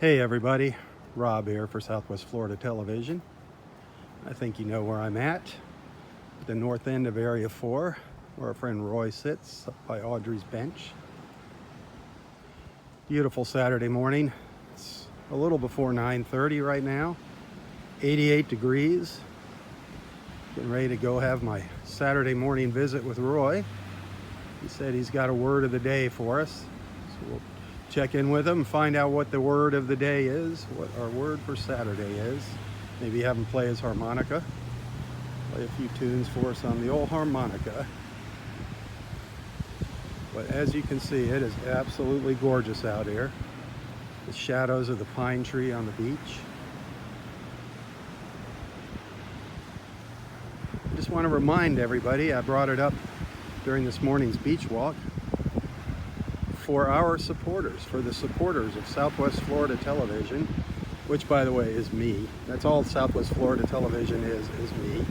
Hey everybody, Rob here for Southwest Florida Television. I think you know where I'm at the north end of Area 4, where our friend Roy sits up by Audrey's bench. Beautiful Saturday morning. It's a little before 9:30 right now, 88 degrees. Getting ready to go have my Saturday morning visit with Roy. He said he's got a word of the day for us, so we'll check in with him, find out what the word of the day is, what our word for Saturday is. Maybe have him play his harmonica, play a few tunes for us on the old harmonica. But as you can see, it is absolutely gorgeous out here. The shadows of the pine tree on the beach. I just want to remind everybody, I brought it up during this morning's beach walk, for our supporters, for the supporters of Southwest Florida Television, which by the way is me. That's all Southwest Florida Television is me.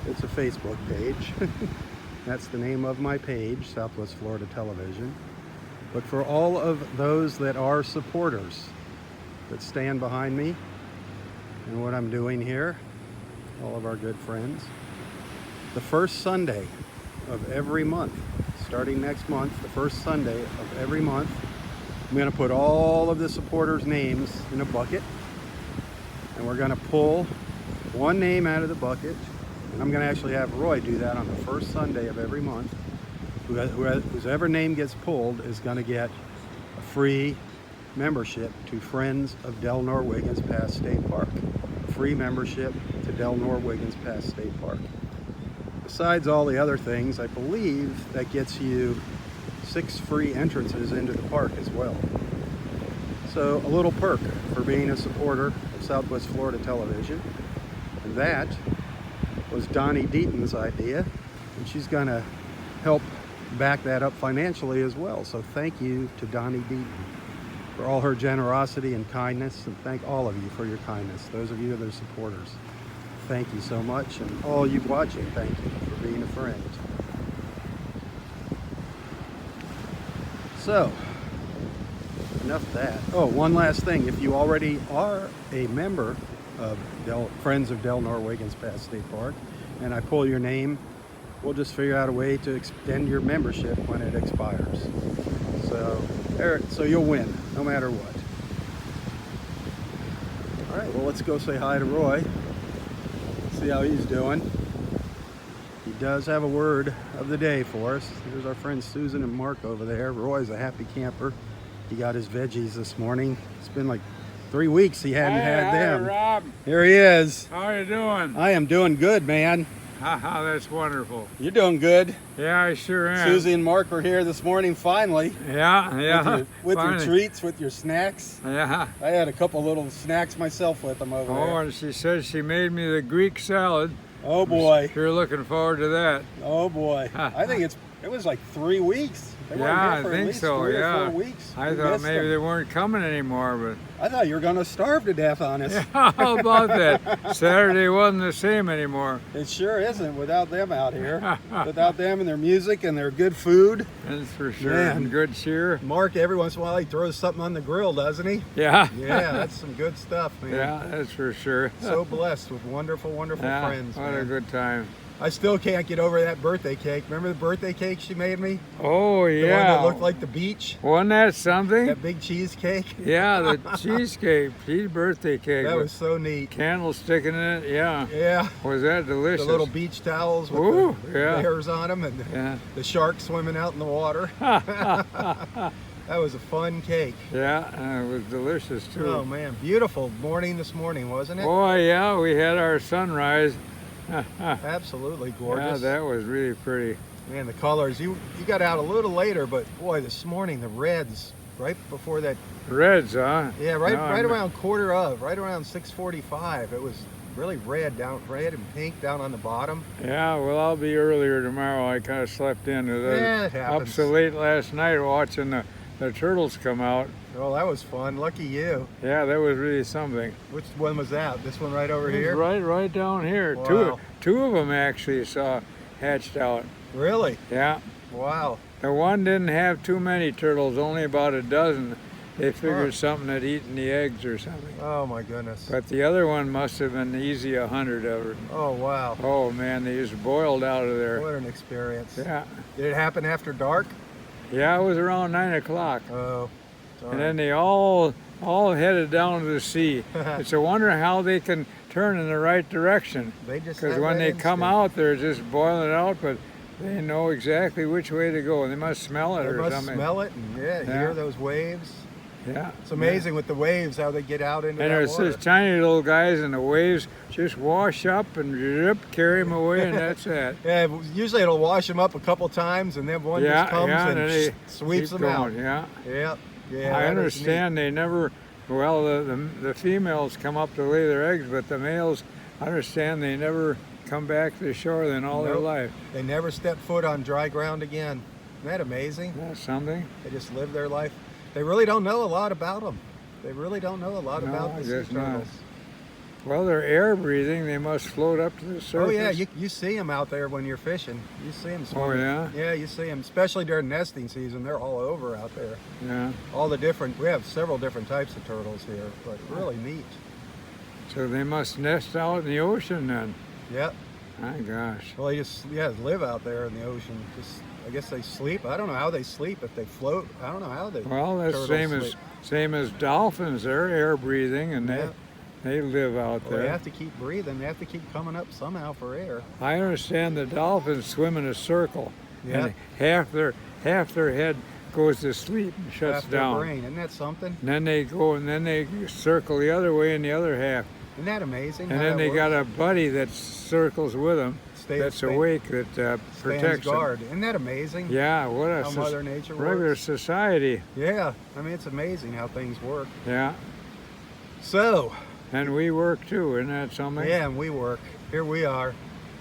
It's a Facebook page. That's the name of my page, Southwest Florida Television. But for all of those that are supporters, that stand behind me and what I'm doing here, all of our good friends, the first Sunday of every month, starting next month, the first Sunday of every month, I'm going to put all of the supporters' names in a bucket, and we're going to pull one name out of the bucket, and I'm going to actually have Roy do that on the first Sunday of every month. Whoever name gets pulled is going to get a free membership to Friends of Delnor Wiggins Pass State Park. Free membership to Delnor Wiggins Pass State Park. Besides all the other things, I believe that gets you 6 free entrances into the park as well. So a little perk for being a supporter of Southwest Florida Television. And that was Donnie Deaton's idea, and she's going to help back that up financially as well. So thank you to Donnie Deaton for all her generosity and kindness, and thank all of you for your kindness, those of you that are supporters. Thank you so much, and all you watching, thank you for being a friend. So, enough of that. Oh, one last thing. If you already are a member of Friends of Delnor Wiggins Pass State Park, and I pull your name, we'll just figure out a way to extend your membership when it expires. So you'll win, no matter what. All right, well, let's go say hi to Roy. See how he's doing. He does have a word of the day for us. Here's our friends Susan and Mark over there. Roy's a happy camper. He got his veggies this morning. It's been like 3 weeks he hadn't had them. Hi, Rob. Here he is. How are you doing? I am doing good, man. Haha, that's wonderful. You're doing good. Yeah, I sure am. Susie and Mark were here this morning finally. Yeah. With your treats, with your snacks. Yeah. I had a couple little snacks myself with them over there. Oh, and she says she made me the Greek salad. Oh boy. You're looking forward to that. Oh boy. I think it was like 3 weeks. They weren't Yeah, here for I at think least so, 3 yeah. or 4 weeks. I We thought missed maybe them. they weren't coming anymore, I thought you were going to starve to death on us. but how about that? Saturday wasn't the same anymore. It sure isn't without them out here. Without them and their music and their good food. That's for sure. Man. And good cheer. Mark, every once in a while, he throws something on the grill, doesn't he? Yeah. Yeah, that's some good stuff, man. Yeah, that's for sure. So blessed with wonderful, wonderful Yeah, friends. what man. a good time. I still can't get over that birthday cake. Remember the birthday cake she made me? Oh, The yeah. one that looked like the beach? Wasn't that something? That big cheesecake? Yeah, the cheesecake, birthday cake. That with was so neat. candle sticking in it. Yeah. Yeah. Was that delicious? The little beach towels with Ooh, the yeah. hairs on them and Yeah. the shark swimming out in the water. That was a fun cake. Yeah, and it was delicious too. Oh man, beautiful morning this morning, wasn't it? Boy, yeah, we had our sunrise. Absolutely Yeah, gorgeous. that was really pretty. Man, the colors. You got out a little later, but boy, this morning the reds right before that. Reds, huh? Yeah, right No, around right around 6:45. It was really red and pink down on the bottom. Yeah, well, I'll be earlier tomorrow. I kind of slept in. Yeah, it happens. Up so late last night watching the turtles come out. Oh, that was fun. Lucky you. Yeah, that was really something. Which one was that? This one right over here? Right down here. Wow. Two of them actually saw hatched out. Really? Yeah. Wow. The one didn't have too many turtles, only about a dozen. they figured something had eaten the eggs or something. Oh my goodness. But the other one must have been easy 100 of it. Oh wow. Oh man, they just boiled out of there. What an experience. Yeah. Did it happen after dark? Yeah, it was around 9 o'clock. Oh. And then they all headed down to the sea. It's a wonder how they can turn in the right direction. They just Because have when that they come instinct. out, they're just boiling it out, but they know exactly which way to go. They must smell it They or must something. smell it and hear those waves. Yeah. It's amazing with the waves how they get out into And that there's water. these tiny little guys, and the waves just wash up and zip, carry them away, and that's it. Yeah, usually it'll wash them up a couple times, and then one just comes and then they sweeps keep them out. going, Yeah. Yep. Yeah. I that is understand they never, well, the females come up to lay their eggs, but the males, I understand they never come back to the shore then all their Nope. life. neat. They never step foot on dry ground again. Isn't that amazing? That's something. They just live their life. They really don't know a lot about them. They really don't know a lot No, about I the sea guess not. turtles. Well, they're air breathing. They must float up to the surface. Oh yeah, you see them out there when you're fishing. You see them swimming. yeah? Yeah, you see them, especially during nesting season. They're all over out there. Yeah. All the different, we have several different types of turtles here, but really neat. So they must nest out in the ocean then. Yep. My gosh. Well, they just live out there in the ocean. Just I guess they sleep. I don't know how they sleep. If they float, I don't know how they. Well, that's turtles same as dolphins. They're air breathing, and Yeah. they live out Well, there. they have to keep breathing. They have to keep coming up somehow for air. I understand the dolphins swim in a circle, Yeah. and half their head goes to sleep and shuts Half their down. brain. Isn't that something? And then they go, and then they circle the other way in the other half. Isn't that amazing? And how then that they works? got a buddy that circles with them, that's awake, that stands protects them. guard. Isn't that amazing? Yeah, what a How Mother Nature regular works. society. Yeah, I mean it's amazing how things work. Yeah, So, and we work too, isn't that something? yeah, and we work. Here we are.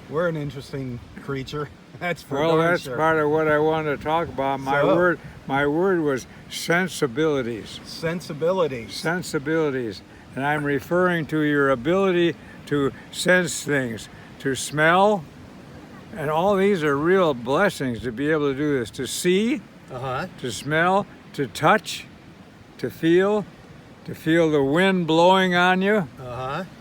We're an interesting creature. That's for Well, darn that's sure. part of what I wanted to talk about. So- My word was sensibilities. Sensibilities. Sensibilities. And I'm referring to your ability to sense things, to smell, and all these are real blessings to be able to do this. To see, to smell, to touch, to feel the wind blowing on you,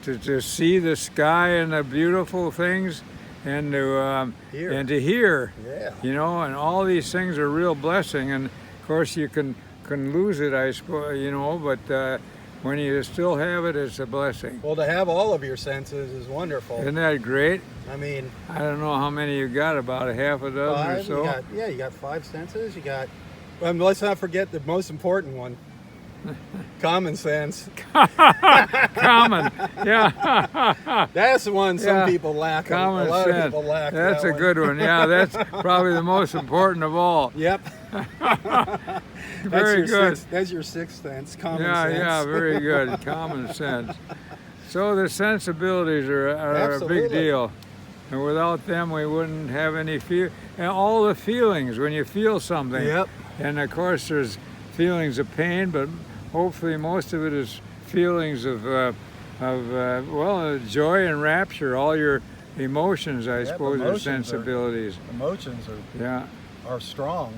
to see the sky and the beautiful things, and to hear. Yeah. You know, and all these things are real blessing. And of course, you can lose it, I suppose. You know, but when you still have it, it's a blessing. Well, to have all of your senses is wonderful. Isn't that great? I mean, I don't know how many you got, about a half a dozen or five. so. You got 5 senses. You got. Let's not forget the most important one. Common sense. Common, yeah. That's the one some Yeah. people lack. Common a lot sense. of people lack. That's that a one. good one. Yeah, that's probably the most important of all. Yep. Very good. That's your sixth sense. Common Yeah, sense. yeah, very good. Common sense. So the sensibilities are a Absolutely. big deal. And without them, we wouldn't have any feel. And all the feelings when you feel something. Yep. And of course, there's feelings of pain, but hopefully most of it is feelings of joy and rapture. All your emotions, I suppose, are sensibilities. Emotions are strong.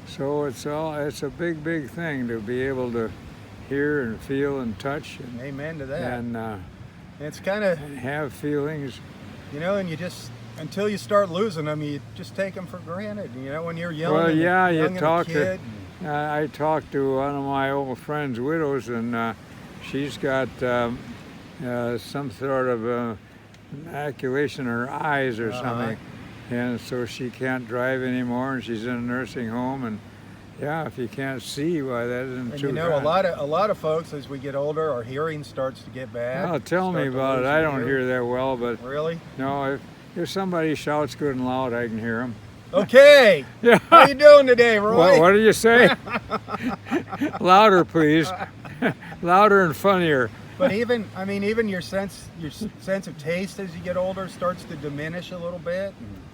So it's a big thing to be able to hear and feel and touch and, Amen to that. and It's kind of, have feelings. and you just, until you start losing them, you just take them for granted. When you're young. Well, and yeah, young you and a talk kid, to. I talked to one of my old friends' widows, and she's got some sort of inoculation in her eyes or something, and so she can't drive anymore, and she's in a nursing home. And yeah, if you can't see, why that isn't And too a bad. lot of folks, as we get older, our hearing starts to get bad. Oh, tell me Start to about it. lose I your don't hear that well, but Really? no, if somebody shouts good and loud, I can hear them. Okay. Yeah. How you doing today, Roy? What did you say? Louder, please. Louder and funnier. But even your sense of taste as you get older starts to diminish a little bit.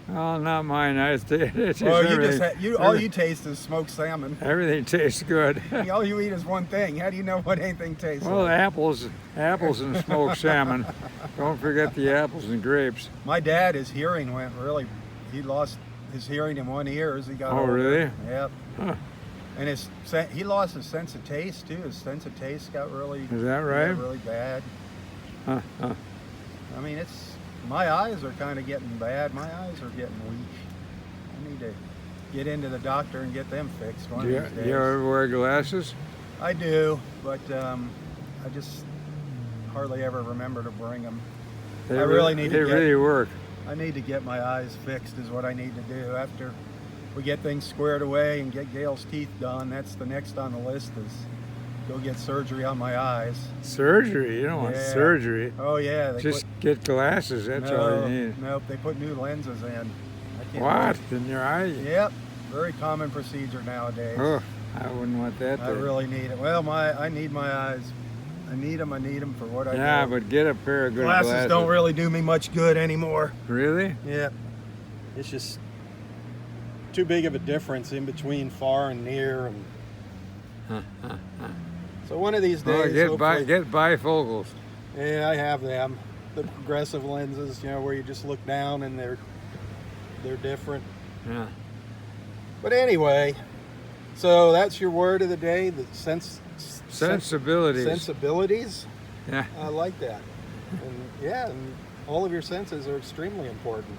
Oh, not mine. It's just Well, everything. all you taste is smoked salmon. Everything tastes good. All you eat is one thing. How do you know what anything tastes Well, like? apples and smoked salmon. Don't forget the apples and grapes. My dad, his hearing went really. He lost his hearing in one ear as he got Oh, older. really? Yep. Huh. And he lost his sense of taste too. His sense of taste got really, Is that right? really bad. Huh, huh. I mean, my eyes are kind of getting bad. My eyes are getting weak. I need to get into the doctor and get them fixed one Do of these days. you ever wear glasses? I do, but I just hardly ever remember to bring them. They I really need to They really work. I need to get my eyes fixed is what I need to do. After we get things squared away and get Gail's teeth done, that's the next on the list is go get surgery on my eyes. Surgery? You don't want Yeah. surgery. Oh yeah. Just get glasses, that's all you need. Nope, they put new lenses in. I can't What? wait. In your eye? Yep, very common procedure nowadays. Oh, I wouldn't want that. I really need it. Well, I need my eyes. I need them for what I do. Yeah, but get a pair of good Glasses don't really do me much good anymore. Really? Yeah. It's just too big of a difference in between far and near. And so one of these days, get bifocals. Yeah, I have them. The progressive lenses, where you just look down and they're different. Yeah. But anyway, so that's your word of the day, the Sensibilities. Sensibilities. Yeah. I like that. And all of your senses are extremely important.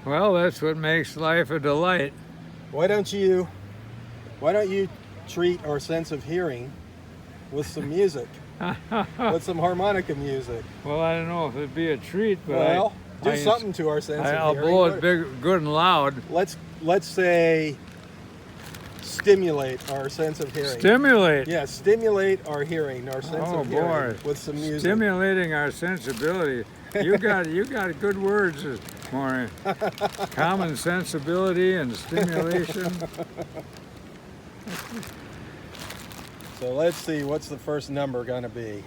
Well, that's what makes life a delight. Why don't you treat our sense of hearing with some music? With some harmonica music. Well, I don't know if it'd be a treat, but do something to our sense of hearing. I'll blow it good and loud. Let's say stimulate our sense of hearing. Stimulate? Yeah, stimulate our hearing, our sense of hearing with some music. Stimulating our sensibility. You got good words, Maureen. Common sensibility and stimulation. So let's see, what's the first number gonna be?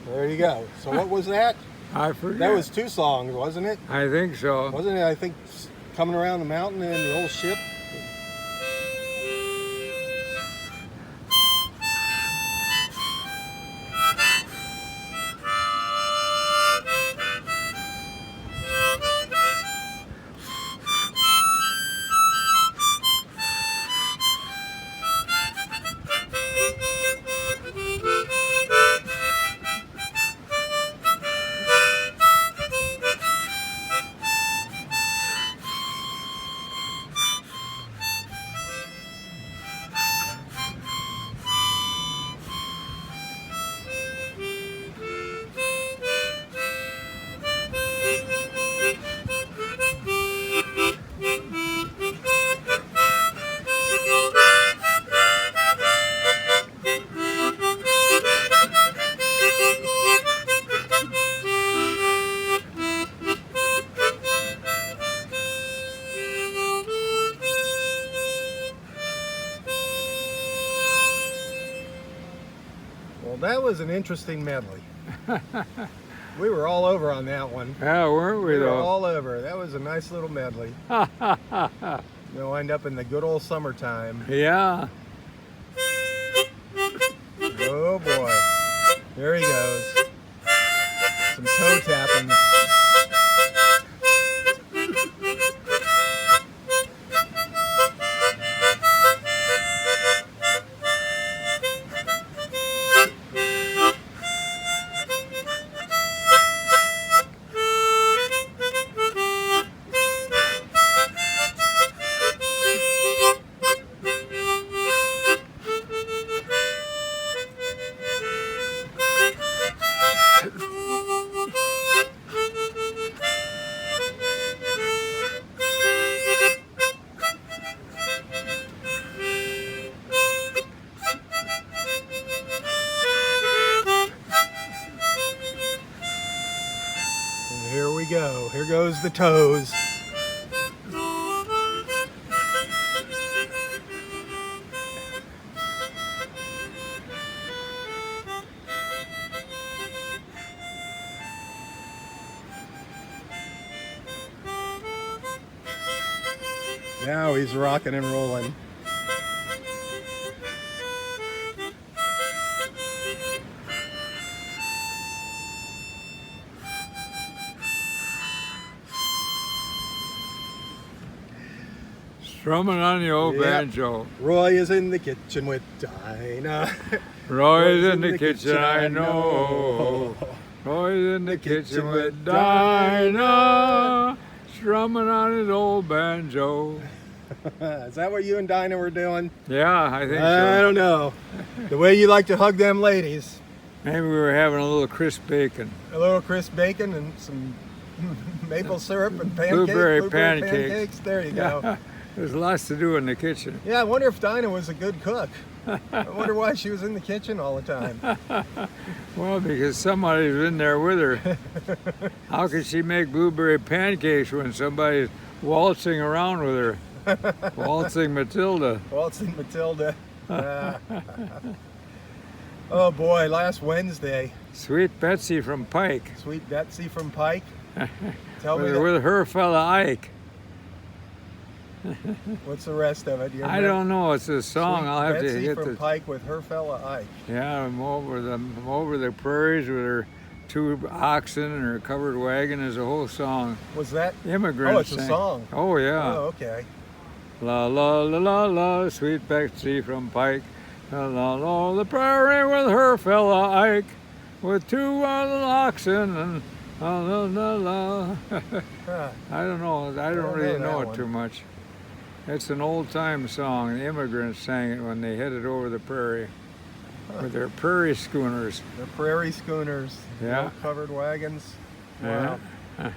There you go. So what was that? I forget. That was 2 songs, wasn't it? I think so. Wasn't it? I think coming around the mountain in the old ship. Well, that was an interesting medley. We were all over on that one. Yeah, weren't we We were though? all over. That was a nice little medley. You'll wind up in the good old summertime. Yeah. Oh boy. There he goes. Some toe tapping. And here we go. Here goes the toes. Now he's rocking and rolling. Strumming on the old Yep. banjo. Roy is in the kitchen with Dinah. Roy's in the kitchen, I know. Roy's in the kitchen with Dinah, strumming on his old banjo. Is that what you and Dinah were doing? Yeah, I think I so. don't know. The way you like to hug them ladies. Maybe we were having a little crisp bacon. A little crisp bacon and some maple syrup and Blueberry pancakes. pancakes. There you go. There's lots to do in the kitchen. Yeah, I wonder if Dinah was a good cook. I wonder why she was in the kitchen all the time. Well, because somebody's in there with her. How could she make blueberry pancakes when somebody's waltzing around with her? Waltzing Matilda. Waltzing Matilda. Oh boy, last Wednesday, Sweet Betsy from Pike. Sweet Betsy from Pike. Tell me With her fella Ike. what's the rest of it? Do you I remember? don't know. It's a song. Sweet I'll have Betsy to get from the. Pike with her fella Ike. Yeah, I'm over the prairies with her 2 oxen and her covered wagon. Is a whole song. Was that? Immigrants. Oh, it's a sang. song. Oh yeah. Oh, okay. La la la la la, Sweet Betsy from Pike. La la la, the prairie with her fella Ike, with 2 little oxen and la la la la. Huh. I don't know. I don't really know know that it one. too much. It's an old time song. The immigrants sang it when they headed over the prairie with their prairie schooners. The prairie schooners. Yeah. No covered wagons. Yeah. Wow.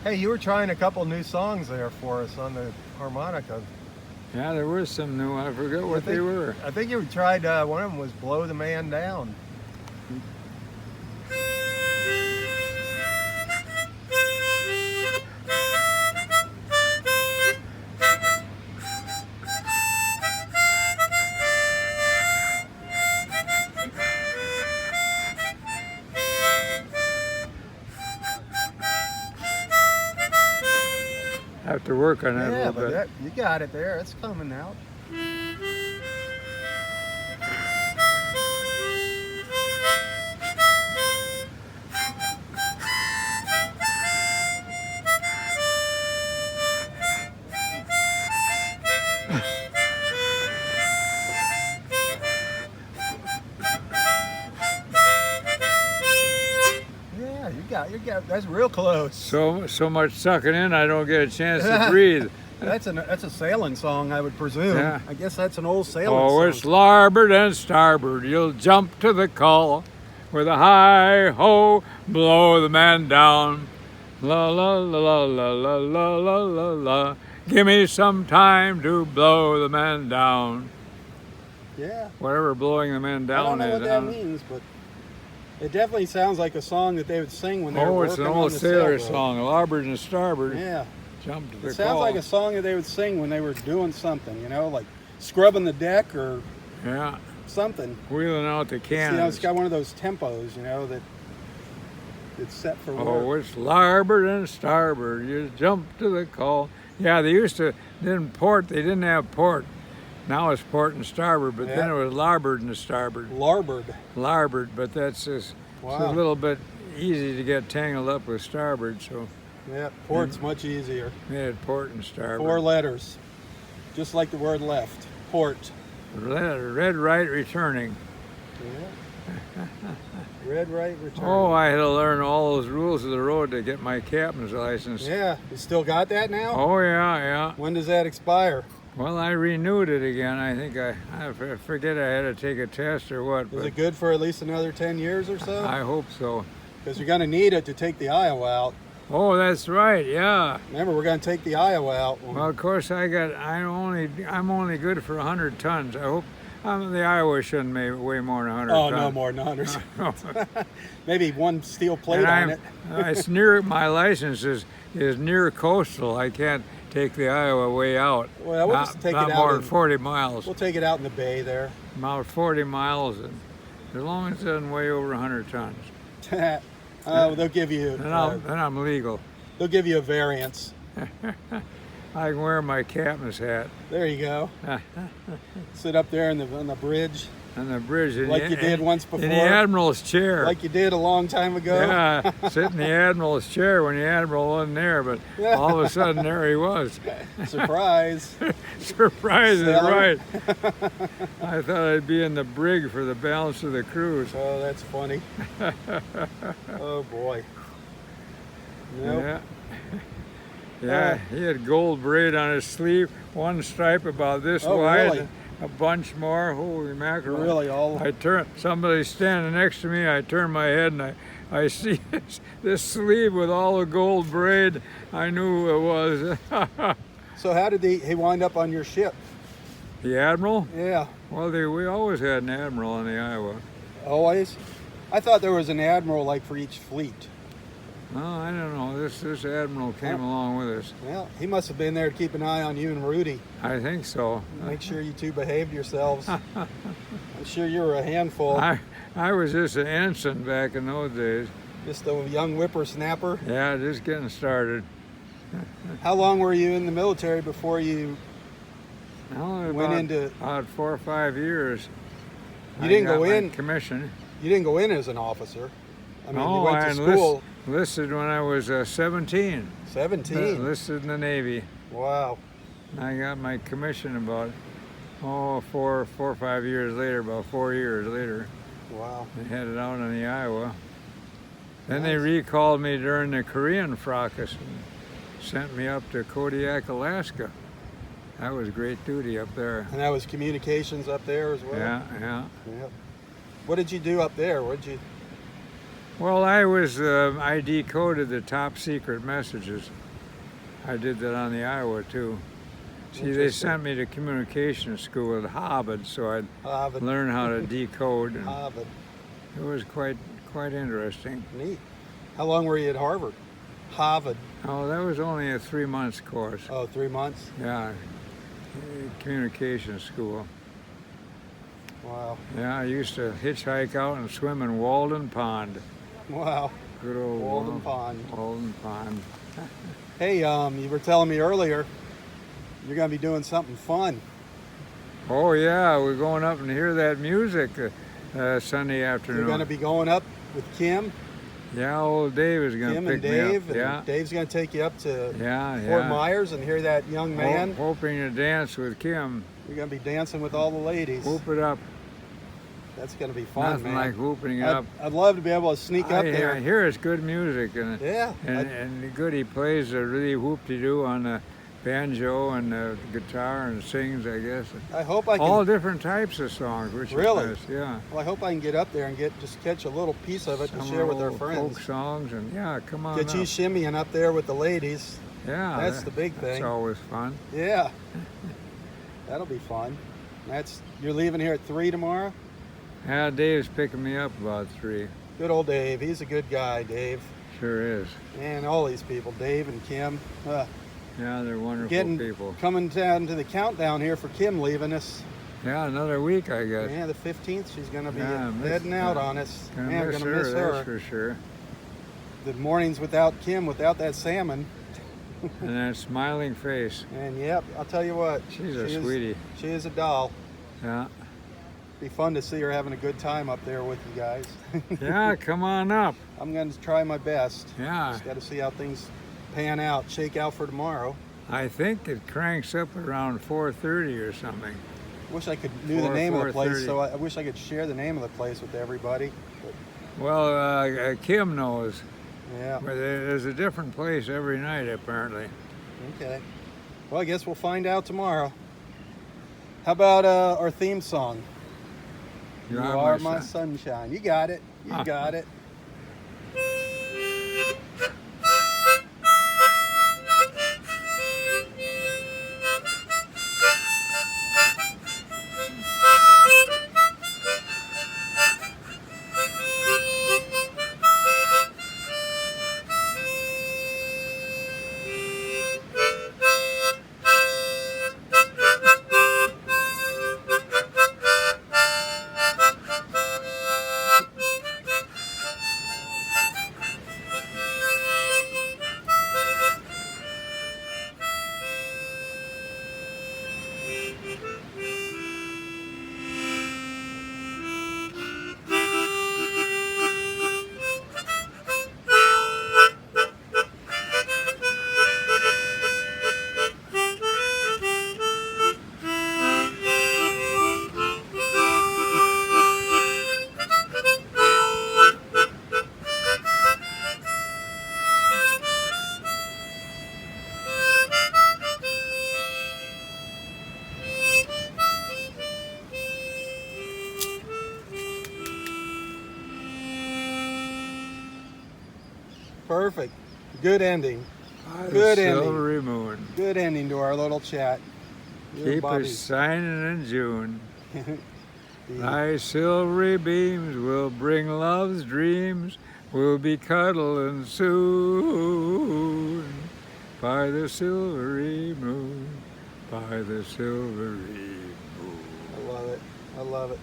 Hey, you were trying a couple new songs there for us on the harmonica. Yeah, there was some new. I forget what they were. I think you tried, one of them was Blow the Man Down. Have to work on that a Yeah, little but bit. that, you got it there. It's coming out. Yeah, you got. That's real close. So much sucking in, I don't get a chance to breathe. That's a sailing song, I would presume. Yeah. I guess that's an old sailing Oh, song. it's larboard and starboard. You'll jump to the call with a hi ho, blow the man down. La la la la la la la la la la. Give me some time to blow the man down. Yeah. Whatever blowing the man I don't down know is. what that means, but it definitely sounds like a song that they would sing when they were Oh, working it's an on old the sailor sailboat. song. Larboard and starboard. Yeah. Jump to the It sounds call. like a song that they would sing when they were doing something, you know, like scrubbing the deck or Yeah. something. Wheeling out the You know, cannons. it's got one of those tempos, you know, that it's set for work. Oh, it's larboard and starboard. You jump to the call. Yeah, they used to didn't port. They didn't have port. Now it's port and starboard, but then Yeah. it was larboard and starboard. Larboard. Larboard, but that's just it's Wow. a little bit easy to get tangled up with starboard, so Yeah, port's much easier. made it port and starboard. 4 letters, just like the word left. Port. Red right returning. Yeah. Red, right, return. Oh, I had to learn all those rules of the road to get my captain's license. Yeah, you still got that now? Oh yeah, yeah. When does that expire? Well, I renewed it again. I think I forget I had to take a test or what. Is But it good for at least another 10 years or so? I hope so. Because you're going to need it to take the Iowa out. Oh, that's right. Yeah. Remember, we're going to take the Iowa out. Well, of course, I'm only good for 100 tons. I hope the Iowa shouldn't weigh more than 100 Oh, tons. no more than 100. Maybe one steel plate And on it. it's near my license is near coastal. I can't take the Iowa way out. Well, we'll just take not it out more in- than 40 miles. We'll take it out in the bay there. About 40 miles, and as long as it doesn't weigh over 100 tons, They'll give you then I'm legal. they'll give you a variance. I can wear my captain's hat. There you go. Sit up there on the bridge. On the bridge. Like you did once before. In the admiral's chair. Like you did a long time ago. Yeah, sit in the admiral's chair when the admiral wasn't there, but all of a sudden there he was. Surprise. Surprise is Stellar. right. I thought I'd be in the brig for the balance of the cruise. Oh, that's funny. Oh boy. Nope. Yeah. Yeah, he had gold braid on his sleeve, one stripe about this wide, really? a bunch more. Holy mackerel! Really, all. I turn. Somebody standing next to me. I turn my head and I see this sleeve with all the gold braid. I knew who it was. So how did he wind up on your ship? The admiral? Yeah. Well, we always had an admiral on the Iowa. Always? I thought there was an admiral like for each fleet. No, I don't know. This admiral came along with us. Well, he must have been there to keep an eye on you and Rudy. I think so. Make sure you two behaved yourselves. I'm sure you were a handful. I was just an ensign back in those days. Just a young whippersnapper. Yeah, just getting started. How long were you in the military before you went into? About 4 or 5 years. You didn't I got go my in. commission. You didn't go in as an officer. I mean, No, you went I to school. enlisted when I was 17. 17. Enlisted in the Navy. Wow. I got my commission about 4 or 5 years later. About 4 years later. Wow. I headed out on the Iowa. Then they Nice. recalled me during the Korean fracas and sent me up to Kodiak, Alaska. That was great duty up there. And that was communications up there as well. Yeah, yeah. Yep. What did you do up there? What did you? Well, I decoded the top secret messages. I did that on the Iowa too. See, they Interesting. sent me to communication school at Harvard, so I'd Harvard. learn how to decode. And Harvard. it was quite interesting. Neat. How long were you at Harvard? Harvard. Oh, that was only a 3 months course. Oh, 3 months. Yeah, communication school. Wow. Yeah, I used to hitchhike out and swim in Walden Pond. Wow. Good old Walden Pond. Walden Pond. Hey, you were telling me earlier you're going to be doing something fun. Oh yeah, we're going up and hear that music Sunday afternoon. You're going to be going up with Kim. Yeah, old Dave is going Kim to and pick me up. Dave. And Yeah, Dave's going to take you up to yeah, Fort yeah. Myers and hear that young man. Hoping to dance with Kim. You're going to be dancing with all the ladies. Whoop it up. That's going to be fun, Nothing man. like whooping it up. I'd love to be able to sneak up there. I hear it's good music and Yeah. and good. He plays a really whoop-de-doo on the banjo and the guitar and sings, I guess. I hope I can. All different types of songs, which Really? is nice. Yeah. Well, I hope I can get up there and just catch a little piece of it to Some share with our old friends. folk songs and yeah, come on Get you up. shimmying up there with the ladies. Yeah, That's the big That's thing. always fun. Yeah. That'll be fun. You're leaving here at 3 tomorrow? Yeah, Dave's picking me up about 3. Good old Dave. He's a good guy, Dave. Sure is. And all these people, Dave and Kim. Yeah, they're wonderful people. Coming down to the countdown here for Kim leaving us. Yeah, another week, I guess. Yeah, the 15th. She's going to be Yeah, heading out on us. Gonna Man, we're miss going to her, miss that's her. for sure. The mornings without Kim, without that salmon. And that smiling face. And yep, I'll tell you what. She's a sweetie. She is a doll. Yeah. Be fun to see her having a good time up there with you guys. Yeah, come on up. I'm going to try my best. Yeah. Just got to see how things pan out, shake out for tomorrow. I think it cranks up around 4:30 or something. Wish I could knew the name of the place, 4:30. so I wish I could share the name of the place with everybody. But, Well, Kim knows. yeah. But there's a different place every night, apparently. Okay. Well, I guess we'll find out tomorrow. How about our theme song? You are my sunshine. You got it. You got it. Perfect. Good ending. By Good the ending. silvery moon. Good ending to our little chat. You and Keep us Bobby's. shining in June. The- Thy silvery beams will bring love's dreams. We'll be cuddling soon. By the silvery moon. By the silvery moon. I love it. I love it.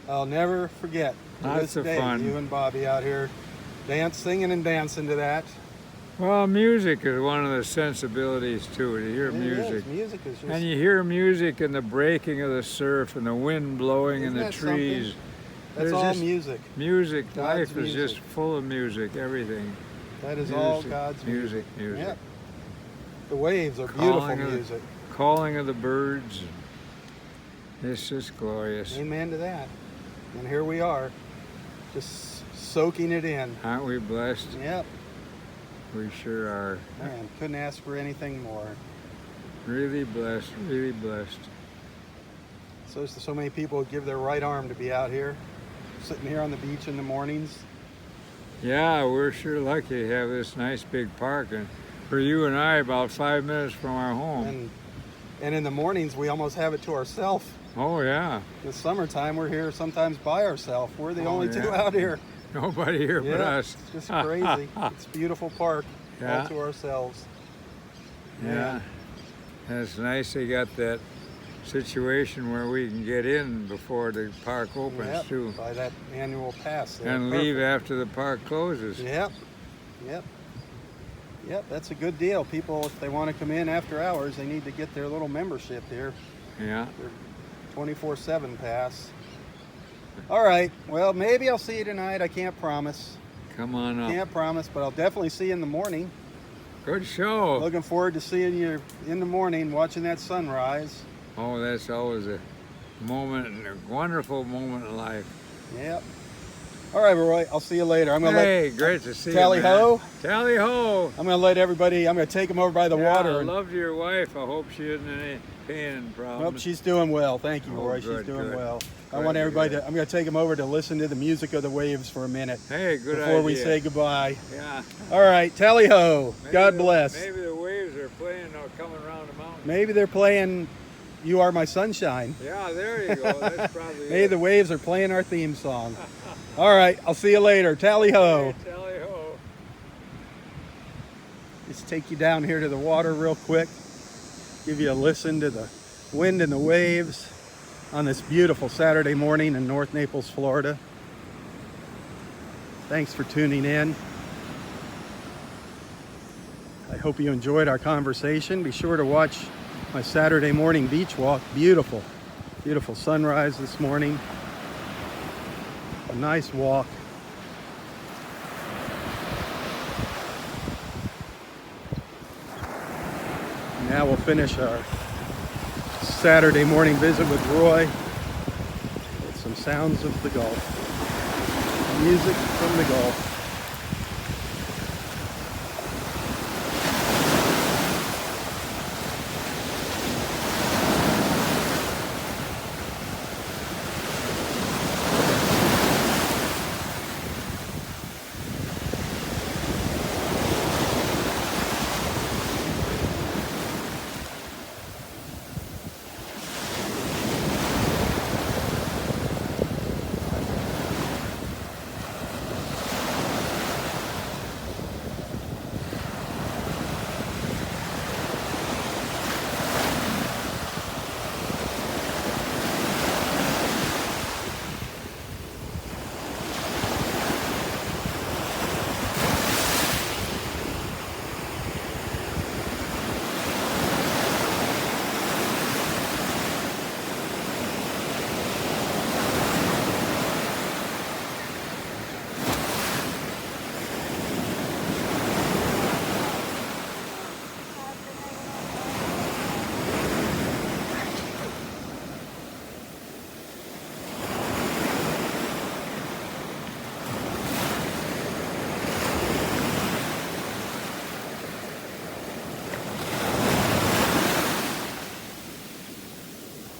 I'll never forget to Lots this of day, fun. you and Bobby out here singing and dancing to that. Well, music is one of the sensibilities too. To hear It music. is. Music is just. And you hear music and the breaking of the surf and the wind blowing in Isn't the that something? trees. That's There's all just music. Music, God's life is music. just full of music, everything. That is Music, all God's music. music. Yep. The waves are beautiful Calling of the- music. Calling of the birds. It's just glorious. Amen to that. And here we are, just soaking it in. Aren't we blessed? Yep. We sure are. Man, couldn't ask for anything more. Really blessed, really blessed. So many people give their right arm to be out here, sitting here on the beach in the mornings. Yeah, we're sure lucky to have this nice big park, and for you and I, about 5 minutes from our home. And in the mornings, we almost have it to ourselves. Oh yeah, In the summertime, we're here sometimes by ourselves. We're the Oh, only yeah. two out here. nobody here but us. It's just crazy. It's a beautiful park, Yeah. all to ourselves. Yeah, that's nice. They got that situation where we can get in before the park opens Yep, too, by that annual pass there. and leave Perfect. after the park closes. Yep, yep, yep. That's a good deal. People, if they want to come in after hours, they need to get their little membership here, Yeah. their 24/7 pass. All right. Well, maybe I'll see you tonight. I can't promise. Come on up. Can't promise, but I'll definitely see you in the morning. Good show. Looking forward to seeing you in the morning, watching that sunrise. Oh, that's always a moment, a wonderful moment in life. Yep. All right, Roy. I'll see you later. I'm gonna Hey, great to see Tally you, man. ho. Tally ho. I'm gonna let everybody. I'm gonna take them over by the Yeah, water. I love your wife. I hope she isn't in any pain problems. Nope, she's doing well. Thank you, Oh, Roy. good, She's doing good. well. I Good want to everybody hear. to. I'm gonna take them over to listen to the music of the waves for a minute Hey, good before idea. we say goodbye. Yeah. All right, tally ho. Maybe God the- bless. Maybe the waves are playing or coming around the mountain. Maybe they're playing "You Are My Sunshine." Yeah, there you go. That's probably Maybe it. the waves are playing our theme song. All right, I'll see you later. Tally ho. Hey, tally ho. Just take you down here to the water real quick. Give you a listen to the wind and the waves on this beautiful Saturday morning in North Naples, Florida. Thanks for tuning in. I hope you enjoyed our conversation. Be sure to watch my Saturday morning beach walk. Beautiful, beautiful sunrise this morning. A nice walk. Now we'll finish our Saturday morning visit with Roy with some sounds of the Gulf. Music from the Gulf.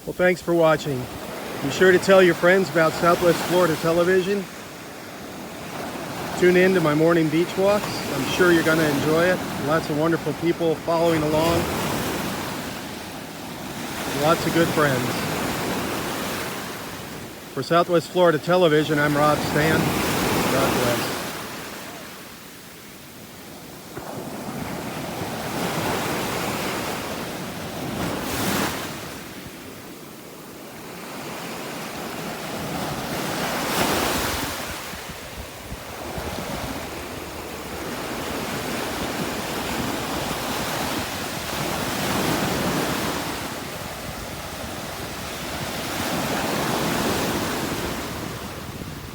Well, thanks for watching. Be sure to tell your friends about Southwest Florida Television. Tune in to my morning beach walks. I'm sure you're going to enjoy it. Lots of wonderful people following along. Lots of good friends. For Southwest Florida Television, I'm Robb Stan. God bless.